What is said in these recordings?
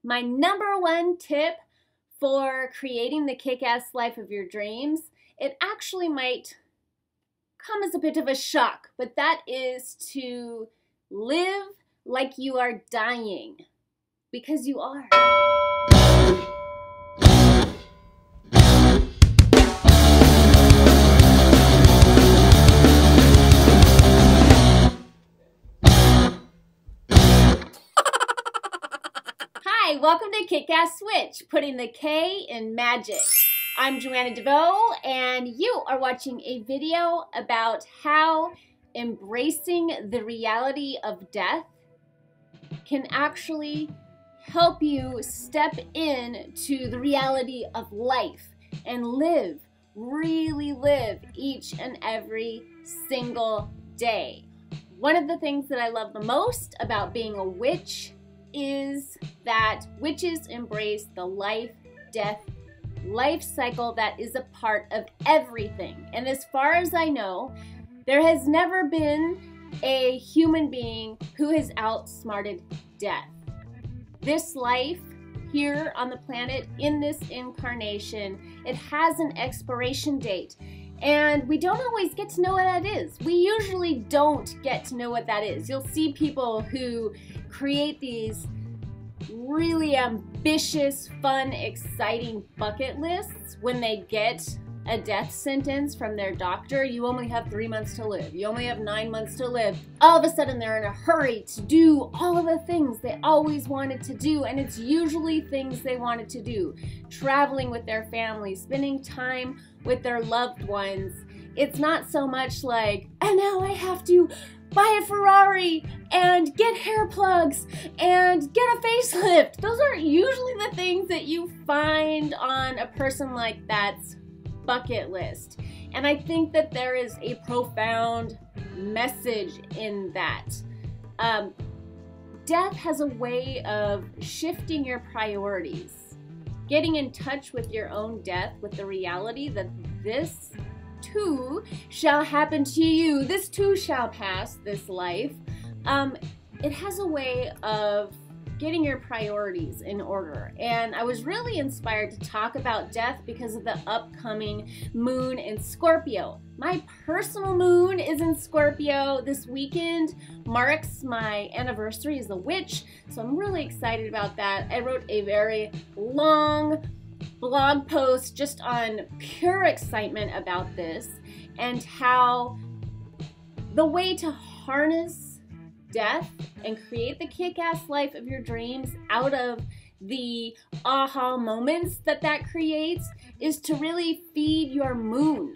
My number one tip for creating the kick-ass life of your dreams, it actually might come as a bit of a shock, but that is to live like you are dying, because you are. Hi, welcome to Kick-Ass Switch, putting the K in magic. I'm Joanna DeVoe, and you are watching a video about how embracing the reality of death can actually help you step into the reality of life and live, really live each and every single day. One of the things that I love the most about being a witch is that witches embrace the life-death life cycle that is a part of everything. And as far as I know, there has never been a human being who has outsmarted death. This life here on the planet, in this incarnation, it has an expiration date. And we don't always get to know what that is. We usually don't get to know what that is. You'll see people who create these really ambitious, fun, exciting bucket lists when they get a death sentence from their doctor. You only have 3 months to live. You only have 9 months to live. All of a sudden they're in a hurry to do all of the things they always wanted to do, and it's usually things they wanted to do. Traveling with their family, spending time with their loved ones. It's not so much like, and now I have to buy a Ferrari and get hair plugs and get a facelift. Those aren't usually the things that you find on a person like that's bucket list. And I think that there is a profound message in that. Death has a way of shifting your priorities, getting in touch with your own death, with the reality that this too shall happen to you. This too shall pass, this life. It has a way of getting your priorities in order. And I was really inspired to talk about death because of the upcoming moon in Scorpio. My personal moon is in Scorpio. This weekend marks my anniversary as a witch, so I'm really excited about that. I wrote a very long blog post just on pure excitement about this and how the way to harness death and create the kick-ass life of your dreams out of the aha moments that creates is to really feed your moon.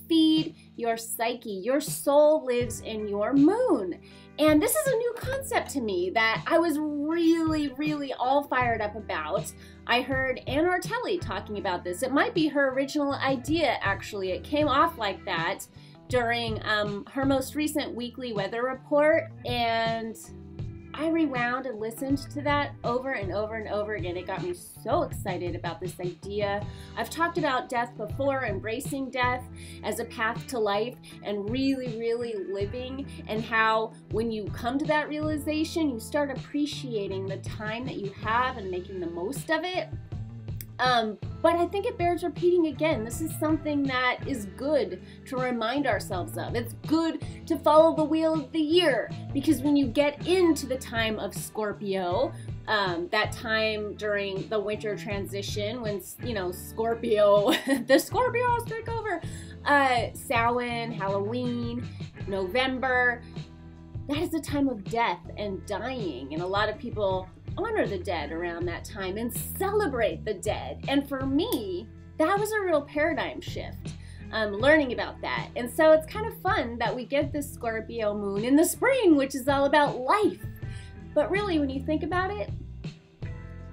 Feed your psyche. Your soul lives in your moon. And this is a new concept to me that I was really all fired up about. I heard Ann Ortelli talking about this. It might be her original idea, actually. It came off like that during her most recent weekly weather report, and I rewound and listened to that over and over and over again. It got me so excited about this idea. I've talked about death before, embracing death as a path to life and really living, and how when you come to that realization, you start appreciating the time that you have and making the most of it. But I think it bears repeating again. This is something that is good to remind ourselves of. It's good to follow the wheel of the year, because when you get into the time of Scorpio, that time during the winter transition when, you know, Scorpio, the Scorpios take over, Samhain, Halloween, November, that is a time of death and dying, and a lot of people honor the dead around that time and celebrate the dead. And for me, that was a real paradigm shift, learning about that. And so it's kind of fun that we get this Scorpio moon in the spring, which is all about life. But really, when you think about it,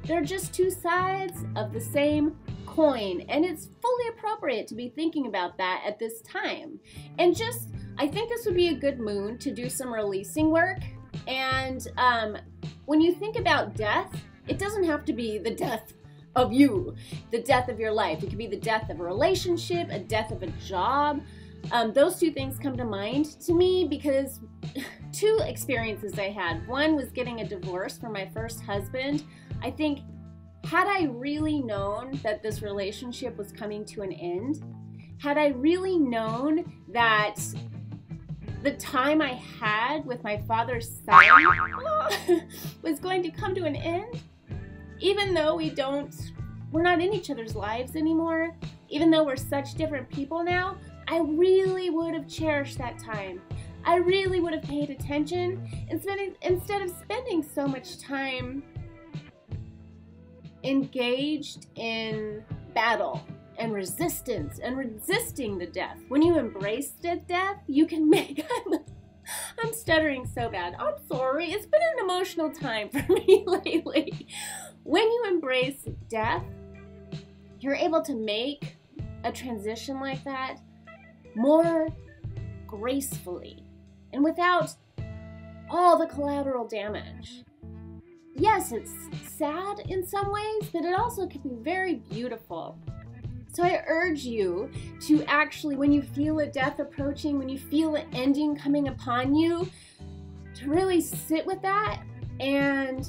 they're just two sides of the same coin, and it's fully appropriate to be thinking about that at this time. And just, I think this would be a good moon to do some releasing work. And when you think about death, it doesn't have to be the death of you, the death of your life. It could be the death of a relationship, a death of a job, Those two things come to mind to me because two experiences I had. One was getting a divorce from my first husband. I think, had I really known that this relationship was coming to an end, had I really known that the time I had with my father's son was going to come to an end, even though we're not in each other's lives anymore, even though we're such different people now, I really would have cherished that time. I really would have paid attention instead of spending so much time engaged in battle and resistance and resisting the death. When you embrace the death, you can make... I'm stuttering so bad. I'm sorry. It's been an emotional time for me lately. When you embrace death, you're able to make a transition like that more gracefully and without all the collateral damage. Yes, it's sad in some ways, but it also can be very beautiful. So I urge you to actually, when you feel a death approaching, when you feel an ending coming upon you, to really sit with that and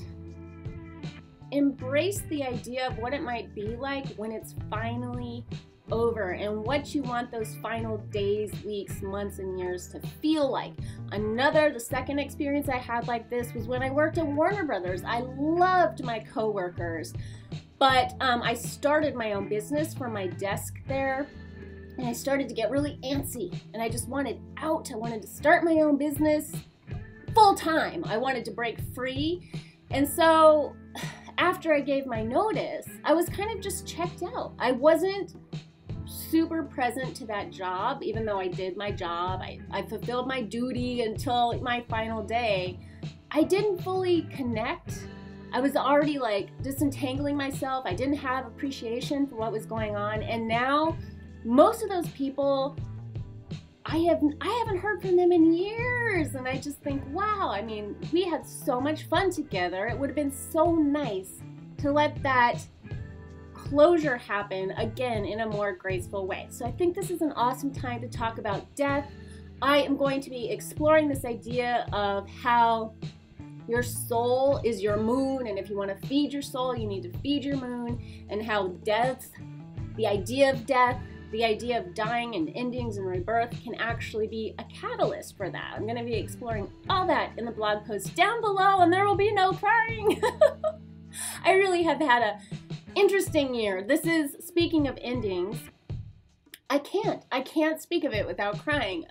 embrace the idea of what it might be like when it's finally over and what you want those final days, weeks, months, and years to feel like. The second experience I had like this was when I worked at Warner Brothers. I loved my coworkers, but I started my own business from my desk there, and I started to get really antsy, and I just wanted out. I wanted to start my own business full time. I wanted to break free, and so after I gave my notice, I was kind of just checked out. I wasn't super present to that job, even though I did my job. I fulfilled my duty until my final day. I didn't fully connect. I was already like disentangling myself. I didn't have appreciation for what was going on. And now most of those people, I haven't heard from them in years. And I just think, wow, I mean, we had so much fun together. It would have been so nice to let that closure happen again in a more graceful way. So I think this is an awesome time to talk about death. I am going to be exploring this idea of how your soul is your moon, and if you want to feed your soul, you need to feed your moon, and how death, the idea of death, the idea of dying and endings and rebirth can actually be a catalyst for that. I'm going to be exploring all that in the blog post down below, and there will be no crying. I really have had a interesting year. This is, speaking of endings, I can't speak of it without crying.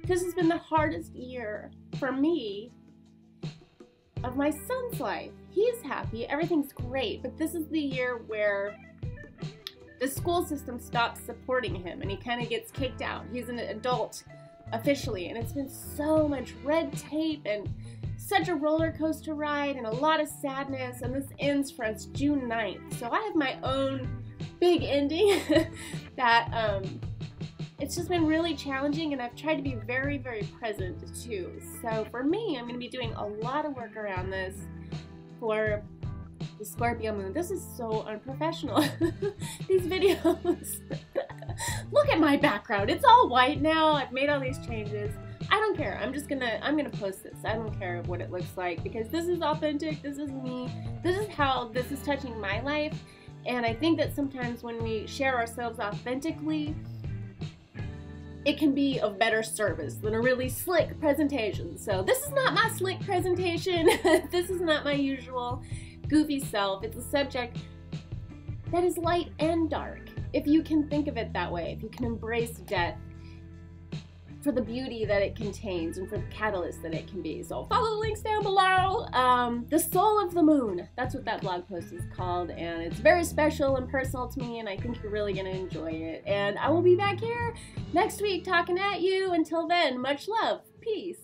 This has been the hardest year for me of my son's life. He's happy, everything's great, but this is the year where the school system stops supporting him and he kind of gets kicked out. He's an adult officially, and it's been so much red tape and such a roller coaster ride and a lot of sadness, and this ends for us June 9th. So I have my own big ending that it's just been really challenging, and I've tried to be very, very present too. So for me, I'm going to be doing a lot of work around this for the Scorpio moon. This is so unprofessional. These videos. Look at my background. It's all white now. I've made all these changes. I don't care. I'm gonna post this. I don't care what it looks like, because this is authentic. This is me. This is how this is touching my life. And I think that sometimes when we share ourselves authentically, it can be of better service than a really slick presentation. So this is not my slick presentation. This is not my usual goofy self. It's a subject that is light and dark, if you can think of it that way, if you can embrace death for the beauty that it contains and for the catalyst that it can be. So follow the links down below. The Soul of the Moon, that's what that blog post is called, and it's very special and personal to me, and I think you're really gonna enjoy it. And I will be back here next week talking at you. Until then, much love, peace.